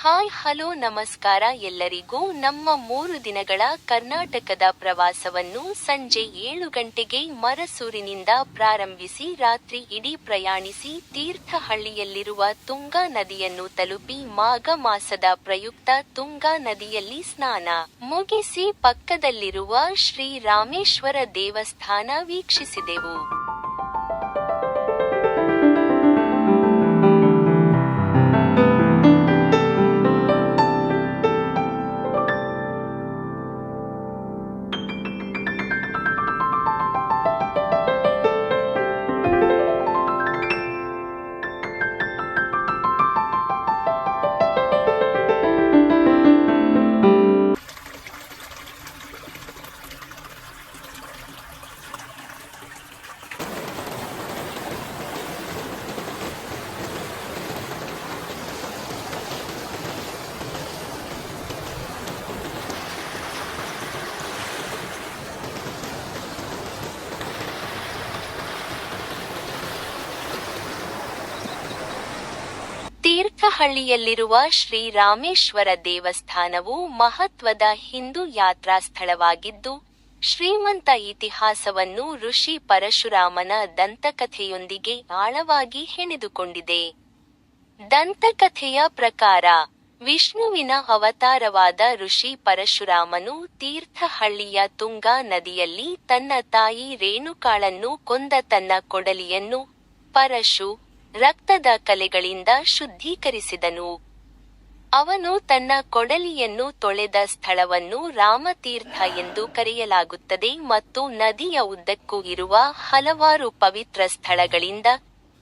Hi hello ನಮಸ್ಕಾರ ಎಲ್ಲರಿಗೂ. ನಮ್ಮ 3 ದಿನಗಳ ಕರ್ನಾಟಕದ ಪ್ರವಾಸವನ್ನು ಸಂಜೆ 7 ಗಂಟೆಗೆ ಮರಸೂರಿನಿಂದ ಪ್ರಾರಂಭಿಸಿ ರಾತ್ರಿ ಇಡೀ ಪ್ರಯಾಣಿಸಿ ತೀರ್ಥಹಳ್ಳಿಯಲ್ಲಿರುವ ತುಂಗಾ ನದಿಯನ್ನು ತಲುಪಿ ಮಾಘ ಮಾಸದ ಪ್ರಯುಕ್ತ ತುಂಗಾ ನದಿಯಲ್ಲಿ ಸ್ನಾನ ಮುಗಿಸಿ ಪಕ್ಕದಲ್ಲಿರುವ ಶ್ರೀ ರಾಮೇಶ್ವರ ದೇವಸ್ಥಾನ ವೀಕ್ಷಿಸಿದೆವು. ತೀರ್ಥಹಳ್ಳಿಯಲ್ಲಿರುವ ಶ್ರೀ ರಾಮೇಶ್ವರ ದೇವಸ್ಥಾನವು ಮಹತ್ವದ ಹಿಂದೂ ಯಾತ್ರಾ ಸ್ಥಳವಾಗಿದ್ದು, ಶ್ರೀಮಂತ ಇತಿಹಾಸವನ್ನು ಋಷಿ ಪರಶುರಾಮನ ದಂತಕಥೆಯೊಂದಿಗೆ ಆಳವಾಗಿ ಹೆಣೆದುಕೊಂಡಿದೆ. ದಂತಕಥೆಯ ಪ್ರಕಾರ, ವಿಷ್ಣುವಿನ ಅವತಾರವಾದ ಋಷಿ ಪರಶುರಾಮನು ತೀರ್ಥಹಳ್ಳಿಯ ತುಂಗಾ ನದಿಯಲ್ಲಿ ತನ್ನ ತಾಯಿ ರೇಣುಕಾಳನ್ನು ಕೊಂದ ತನ್ನ ಕೊಡಲಿಯನ್ನು ಪರಶು ರಕ್ತದ ಕಲೆಗಳಿಂದ ಶುದ್ಧೀಕರಿಸಿದನು. ಅವನು ತನ್ನ ಕೊಡಲಿಯನ್ನು ತೊಳೆದ ಸ್ಥಳವನ್ನು ರಾಮತೀರ್ಥ ಎಂದು ಕರೆಯಲಾಗುತ್ತದೆ ಮತ್ತು ನದಿಯ ಉದ್ದಕ್ಕೂ ಇರುವ ಹಲವಾರು ಪವಿತ್ರ ಸ್ಥಳಗಳಿಂದ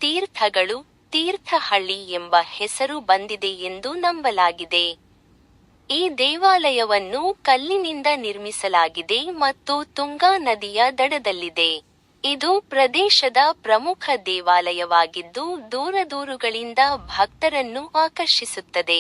ತೀರ್ಥಗಳು ತೀರ್ಥಹಳ್ಳಿ ಎಂಬ ಹೆಸರು ಬಂದಿದೆ ಎಂದು ನಂಬಲಾಗಿದೆ. ಈ ದೇವಾಲಯವನ್ನು ಕಲ್ಲಿನಿಂದ ನಿರ್ಮಿಸಲಾಗಿದೆ ಮತ್ತು ತುಂಗಾ ನದಿಯ ದಡದಲ್ಲಿದೆ. ಇದು ಪ್ರದೇಶದ ಪ್ರಮುಖ ದೇವಾಲಯವಾಗಿದ್ದು ದೂರದೂರುಗಳಿಂದ ಭಕ್ತರನ್ನು ಆಕರ್ಷಿಸುತ್ತದೆ.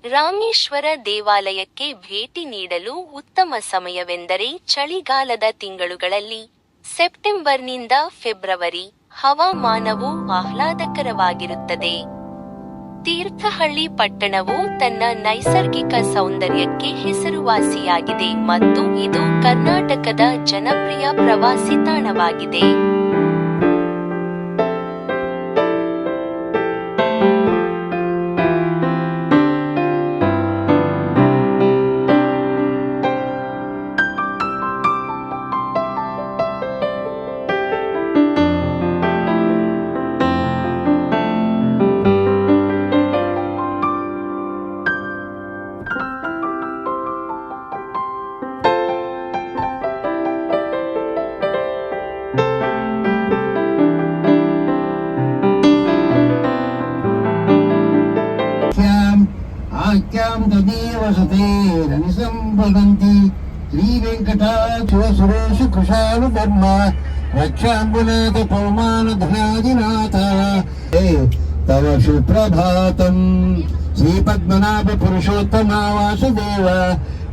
ರಾಮೇಶ್ವರ ದೇವಾಲಯಕ್ಕೆ ಭೇಟಿ ನೀಡಲು ಉತ್ತಮ ಸಮಯವೆಂದರೆ ಚಳಿಗಾಲದ ತಿಂಗಳುಗಳಲ್ಲಿ ಸೆಪ್ಟೆಂಬರ್ನಿಂದ ಫೆಬ್ರವರಿ. ಹವಾಮಾನವು ಆಹ್ಲಾದಕರವಾಗಿರುತ್ತದೆ. ತೀರ್ಥಹಳ್ಳಿ ಪಟ್ಟಣವು ತನ್ನ ನೈಸರ್ಗಿಕ ಸೌಂದರ್ಯಕ್ಕೆ ಹೆಸರುವಾಸಿಯಾಗಿದೆ ಮತ್ತು ಇದು ಕರ್ನಾಟಕದ ಜನಪ್ರಿಯ ಪ್ರವಾಸಿ ತಾಣವಾಗಿದೆ. आख्यां तदेव सतेरनिसम्पदन्ति श्रीवेङ्कटाचलसुरेश कृशानुधर्म रक्षाम्बुनाथ पवमानधनादिनाथ तव सुप्रभातम् श्रीपद्मनाभ पुरुषोत्तमा वासुदेव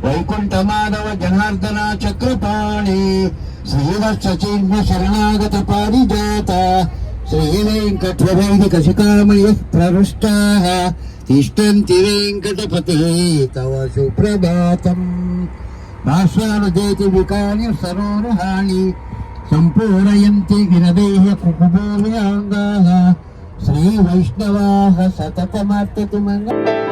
वैकुण्ठमाधव जनार्दन चक्रपाणि श्रीवत्सचिह्न शरणागत पारिजात श्रीवेङ्कटवैदिकशिखामयः प्रहृष्टाः तिष्ठन्ति वेङ्कटपते तव सुप्रभातम् भाष्यानुजेति विकानि सरोरुहाणि सम्पूरयन्ति गिरदेह कुकुभूर्याङ्गाः श्रीवैष्णवाः सततमार्ततु मङ्गलम्.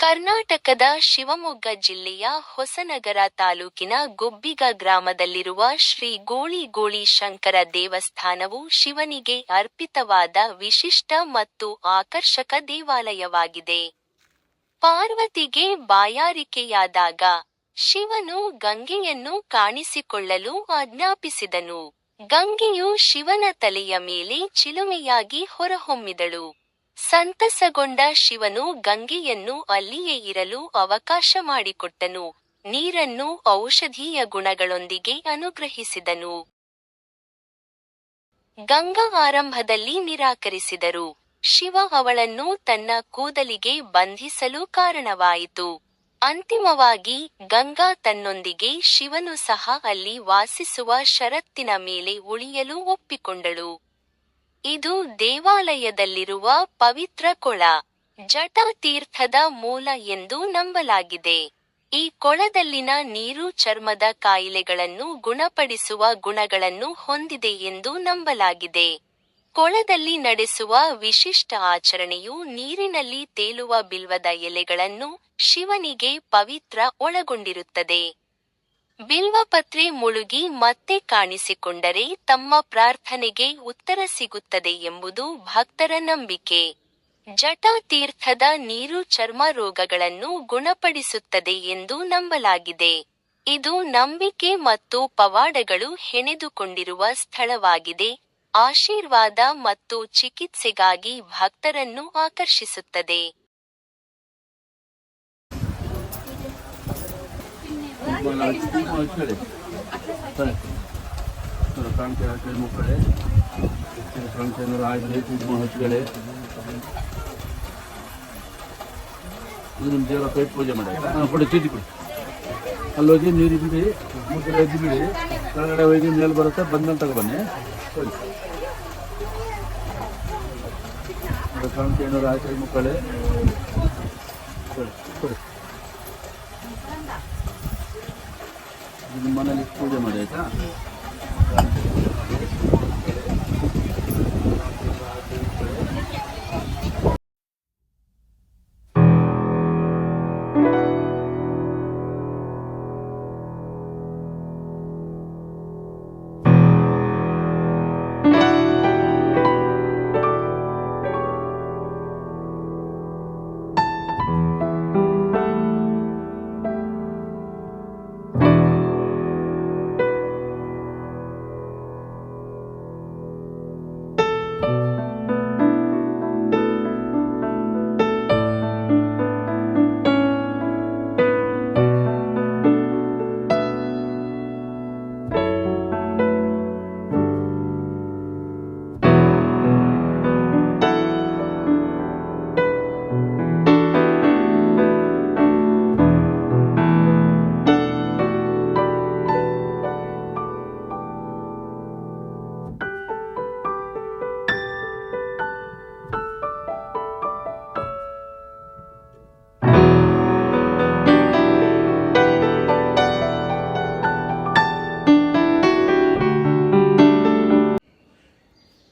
ಕರ್ನಾಟಕದ ಶಿವಮೊಗ್ಗ ಜಿಲ್ಲೆಯ ಹೊಸನಗರ ತಾಲೂಕಿನ ಗುಬ್ಬಿಗ ಗ್ರಾಮದಲ್ಲಿರುವ ಶ್ರೀ ಗೋಳಿ ಶಂಕರ ದೇವಸ್ಥಾನವು ಶಿವನಿಗೆ ಅರ್ಪಿತವಾದ ವಿಶಿಷ್ಟ ಮತ್ತು ಆಕರ್ಷಕ ದೇವಾಲಯವಾಗಿದೆ. ಪಾರ್ವತಿಗೆ ಬಾಯಾರಿಕೆಯಾದಾಗ ಶಿವನು ಗಂಗೆಯನ್ನು ಕಾಣಿಸಿಕೊಳ್ಳಲು ಆಜ್ಞಾಪಿಸಿದನು. ಗಂಗೆಯು ಶಿವನ ತಲೆಯ ಮೇಲೆ ಚಿಲುಮೆಯಾಗಿ ಹೊರಹೊಮ್ಮಿದಳು. ಸಂತಸಗೊಂಡ ಶಿವನು ಗಂಗೆಯನ್ನು ಅಲ್ಲಿಯೇ ಇರಲು ಅವಕಾಶ ಮಾಡಿಕೊಟ್ಟನು. ನೀರನ್ನು ಔಷಧೀಯ ಗುಣಗಳೊಂದಿಗೆ ಅನುಗ್ರಹಿಸಿದನು. ಗಂಗಾ ಆರಂಭದಲ್ಲಿ ನಿರಾಕರಿಸಿದರು. ಶಿವ ಅವಳನ್ನು ತನ್ನ ಕೂದಲಿಗೆ ಬಂಧಿಸಲು ಕಾರಣವಾಯಿತು. ಅಂತಿಮವಾಗಿ ಗಂಗಾ ತನ್ನೊಂದಿಗೆ ಶಿವನು ಸಹ ಅಲ್ಲಿ ವಾಸಿಸುವ ಷರತ್ತಿನ ಮೇಲೆ ಉಳಿಯಲು ಒಪ್ಪಿಕೊಂಡಳು. ಇದು ದೇವಾಲಯದಲ್ಲಿರುವ ಪವಿತ್ರ ಕೊಳ, ಜಟಾತೀರ್ಥದ ಮೂಲ ಎಂದು ನಂಬಲಾಗಿದೆ. ಈ ಕೊಳದಲ್ಲಿನ ನೀರು ಚರ್ಮದ ಕಾಯಿಲೆಗಳನ್ನು ಗುಣಪಡಿಸುವ ಗುಣಗಳನ್ನು ಹೊಂದಿದೆ ಎಂದು ನಂಬಲಾಗಿದೆ. ಕೊಳದಲ್ಲಿ ನಡೆಸುವ ವಿಶಿಷ್ಟ ಆಚರಣೆಯು ನೀರಿನಲ್ಲಿ ತೇಲುವ ಬಿಲ್ವದ ಎಲೆಗಳನ್ನು ಶಿವನಿಗೆ ಪವಿತ್ರ ಒಳಗೊಂಡಿರುತ್ತದೆ. ಬಿಲ್ವಪತ್ರೆ ಮುಳುಗಿ ಮತ್ತೆ ಕಾಣಿಸಿಕೊಂಡರೆ ತಮ್ಮ ಪ್ರಾರ್ಥನೆಗೆ ಉತ್ತರ ಸಿಗುತ್ತದೆ ಎಂಬುದು ಭಕ್ತರ ನಂಬಿಕೆ. ಜಟಾತೀರ್ಥದ ನೀರು ಚರ್ಮ ರೋಗಗಳನ್ನು ಗುಣಪಡಿಸುತ್ತದೆ ಎಂದು ನಂಬಲಾಗಿದೆ. ಇದು ನಂಬಿಕೆ ಮತ್ತು ಪವಾಡಗಳು ಹೆಣೆದುಕೊಂಡಿರುವ ಸ್ಥಳವಾಗಿದೆ. ಆಶೀರ್ವಾದ ಮತ್ತು ಚಿಕಿತ್ಸೆಗಾಗಿ ಭಕ್ತರನ್ನು ಆಕರ್ಷಿಸುತ್ತದೆ. ನಿಮ್ಮ ದೇವರ ಪೇಟ್ ಪೂಜೆ ಮಾಡಿ ಕೊಡಿ, ಚೀಟಿ ಕೊಡಿ. ಅಲ್ಲೋಗಿ ನೀರು ಬಿಡಿ, ಮುದ್ದೆ ಎದ್ದು ಬಿಡಿ, ಕೆಳಗಡೆ ಹೋಗಿ ಮೇಲೆ ಬರುತ್ತೆ, ಬಂದಂತ ತಗೊಬನ್ನಿ. ಕೊಡಿ ಕಾಂತೇನೂರು ಆಚೆ ಮುಕ್ಕಳೆ ಕೊಡಿ ಕೊಡಿ. ನಿಮ್ಮ ಮನೇಲಿ ಪೂಜೆ ಮಾಡಿ ಆಯ್ತಾ.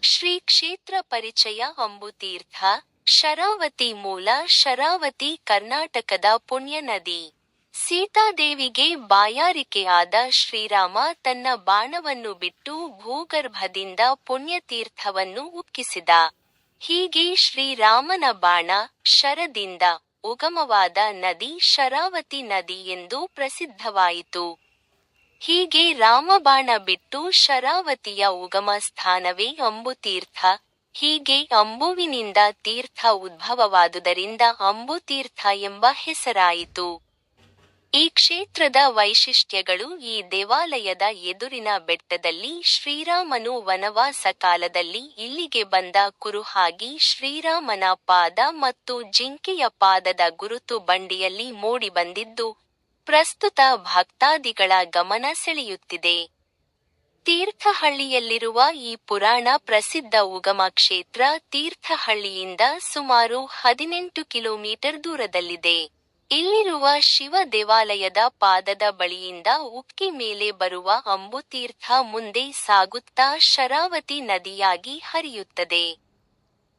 ಶ್ರೀ ಕ್ಷೇತ್ರ ಪರಿಚಯ. ಅಂಬುತೀರ್ಥ, ಶರಾವತಿ ಮೂಲ. ಶರಾವತಿ ಕರ್ನಾಟಕದ ಪುಣ್ಯ ನದಿ. ಸೀತಾದೇವಿಗೆ ಬಾಯಾರಿಕೆಯಾದ ಶ್ರೀರಾಮ ತನ್ನ ಬಾಣವನ್ನು ಬಿಟ್ಟು ಭೂಗರ್ಭದಿಂದ ಪುಣ್ಯತೀರ್ಥವನ್ನು ಉಕ್ಕಿಸಿದ. ಹೀಗೆ ಶ್ರೀರಾಮನ ಬಾಣ, ಶರದಿಂದ ಉಗಮವಾದ ನದಿ ಶರಾವತಿ ನದಿ ಎಂದು ಪ್ರಸಿದ್ಧವಾಯಿತು. ಹೀಗೆ ರಾಮಬಾಣ ಬಿಟ್ಟು ಶರಾವತಿಯ ಉಗಮ ಸ್ಥಾನವೇ ಅಂಬುತೀರ್ಥ. ಹೀಗೆ ಅಂಬುವಿನಿಂದ ತೀರ್ಥ ಉದ್ಭವವಾದುದರಿಂದ ಅಂಬುತೀರ್ಥ ಎಂಬ ಹೆಸರಾಯಿತು. ಈ ಕ್ಷೇತ್ರದ ವೈಶಿಷ್ಟ್ಯಗಳು. ಈ ದೇವಾಲಯದ ಎದುರಿನ ಬೆಟ್ಟದಲ್ಲಿ ಶ್ರೀರಾಮನು ವನವಾಸ ಕಾಲದಲ್ಲಿ ಇಲ್ಲಿಗೆ ಬಂದ ಕುರುಹಾಗಿ ಶ್ರೀರಾಮನ ಪಾದ ಮತ್ತು ಜಿಂಕೆಯ ಪಾದದ ಗುರುತು ಬಂಡಿಯಲ್ಲಿ ಮೂಡಿಬಂದಿದ್ದು ಪ್ರಸ್ತುತ ಭಕ್ತಾದಿಗಳ ಗಮನ ಸೆಳೆಯುತ್ತಿದೆ. ತೀರ್ಥಹಳ್ಳಿಯಲ್ಲಿರುವ ಈ ಪುರಾಣ ಪ್ರಸಿದ್ಧ ಉಗಮ ಕ್ಷೇತ್ರ ತೀರ್ಥಹಳ್ಳಿಯಿಂದ ಸುಮಾರು 18 ಕಿಲೋಮೀಟರ್ ದೂರದಲ್ಲಿದೆ. ಇಲ್ಲಿರುವ ಶಿವ ದೇವಾಲಯದ ಪಾದದ ಬಳಿಯಿಂದ ಉಕ್ಕಿ ಮೇಲೆ ಬರುವ ಅಂಬುತೀರ್ಥ ಮುಂದೆ ಸಾಗುತ್ತಾ ಶರಾವತಿ ನದಿಯಾಗಿ ಹರಿಯುತ್ತದೆ.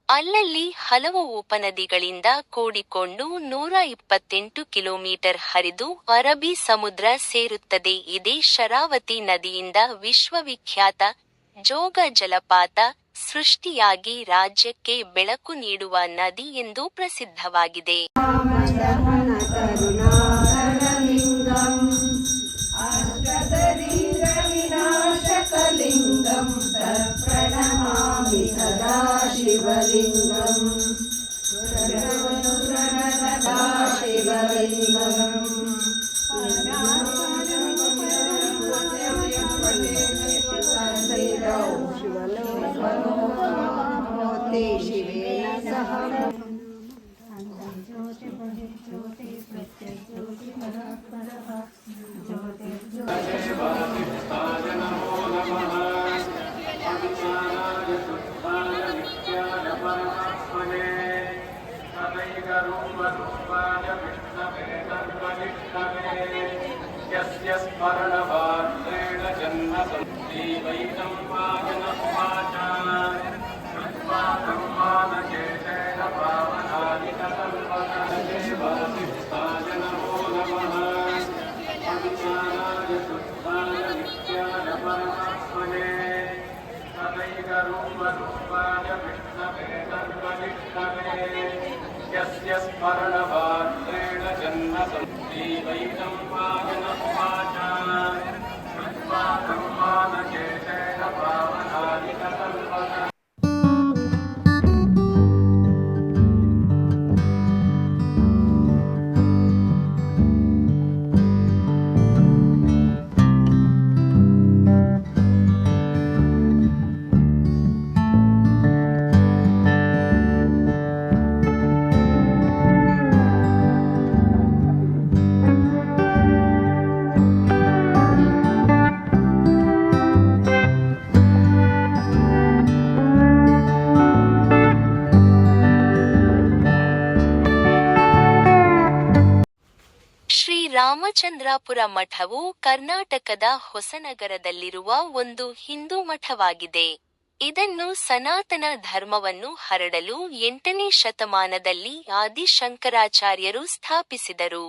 ಅಲ್ಲಲ್ಲಿ ಹಲವು ಉಪನದಿಗಳಿಂದ ಕೂಡಿಕೊಂಡು 128 ಕಿಲೋಮೀಟರ್ ಹರಿದು ಅರಬ್ಬಿ ಸಮುದ್ರ ಸೇರುತ್ತದೆ. ಇದೇ ಶರಾವತಿ ನದಿಯಿಂದ ವಿಶ್ವವಿಖ್ಯಾತ ಜೋಗ ಜಲಪಾತ ಸೃಷ್ಟಿಯಾಗಿ ರಾಜ್ಯಕ್ಕೆ ಬೆಳಕು ನೀಡುವ ನದಿ ಎಂದು ಪ್ರಸಿದ್ಧವಾಗಿದೆ. ರಾಮಚಂದ್ರಾಪುರ ಮಠವು ಕರ್ನಾಟಕದ ಹೊಸನಗರದಲ್ಲಿರುವ ಒಂದು ಹಿಂದೂ ಮಠವಾಗಿದೆ. ಇದನ್ನು ಸನಾತನ ಧರ್ಮವನ್ನು ಹರಡಲು 8ನೇ ಶತಮಾನದಲ್ಲಿ ಆದಿಶಂಕರಾಚಾರ್ಯರು ಸ್ಥಾಪಿಸಿದರು.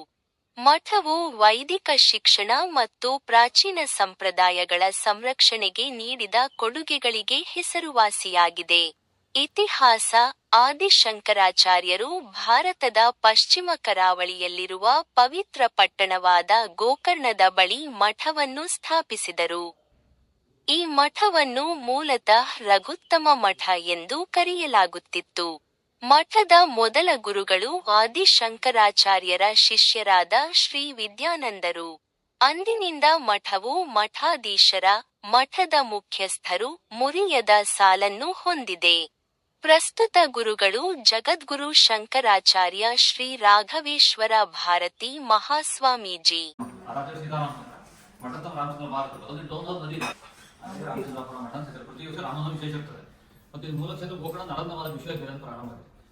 ಮಠವು ವೈದಿಕ ಶಿಕ್ಷಣ ಮತ್ತು ಪ್ರಾಚೀನ ಸಂಪ್ರದಾಯಗಳ ಸಂರಕ್ಷಣೆಗೆ ನೀಡಿದ ಕೊಡುಗೆಗಳಿಗೆ ಹೆಸರುವಾಸಿಯಾಗಿದೆ. ಇತಿಹಾಸ ಆದಿಶಂಕರಾಚಾರ್ಯರು ಭಾರತದ ಪಶ್ಚಿಮ ಕರಾವಳಿಯಲ್ಲಿರುವ ಪವಿತ್ರ ಪಟ್ಟಣವಾದ ಗೋಕರ್ಣದ ಬಳಿ ಮಠವನ್ನು ಸ್ಥಾಪಿಸಿದರು. ಈ ಮಠವನ್ನು ಮೂಲತಃ ರಘುತ್ತಮ ಮಠ ಎಂದು ಕರೆಯಲಾಗುತ್ತಿತ್ತು. ಮಠದ ಮೊದಲ ಗುರುಗಳು ಆದಿಶಂಕರಾಚಾರ್ಯರ ಶಿಷ್ಯರಾದ ಶ್ರೀ ವಿದ್ಯಾನಂದರು. ಅಂದಿನಿಂದ ಮಠವು ಮಠಾಧೀಶರ, ಮಠದ ಮುಖ್ಯಸ್ಥರು, ಮುರಿಯದ ಸಾಲನ್ನು ಹೊಂದಿದೆ. ಪ್ರಸ್ತುತ ಗುರುಗಳು ಜಗದ್ಗುರು ಶಂಕರಾಚಾರ್ಯ ಶ್ರೀ ರಾಘವೇಶ್ವರ ಭಾರತಿ ಮಹಾಸ್ವಾಮೀಜಿ. ಮತ್ತು ಮೂಲ ಕ್ಷೇತ್ರ ಗೋಕರ್ಣ ನಳಂದವಾದ ವಿಶ್ವ ಪ್ರಾರಂಭ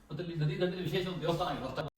ಮತ್ತು ಇಲ್ಲಿ ನದಿ ದಂಡೆಯಲ್ಲಿ ವಿಶೇಷ ಒಂದು ದೇವಸ್ಥಾನ ಇದೆ.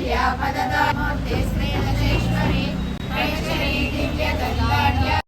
दिव्या पददामूर्ते श्रीनशेश्वरी प्रेक्षणी दिव्यकल्याण्या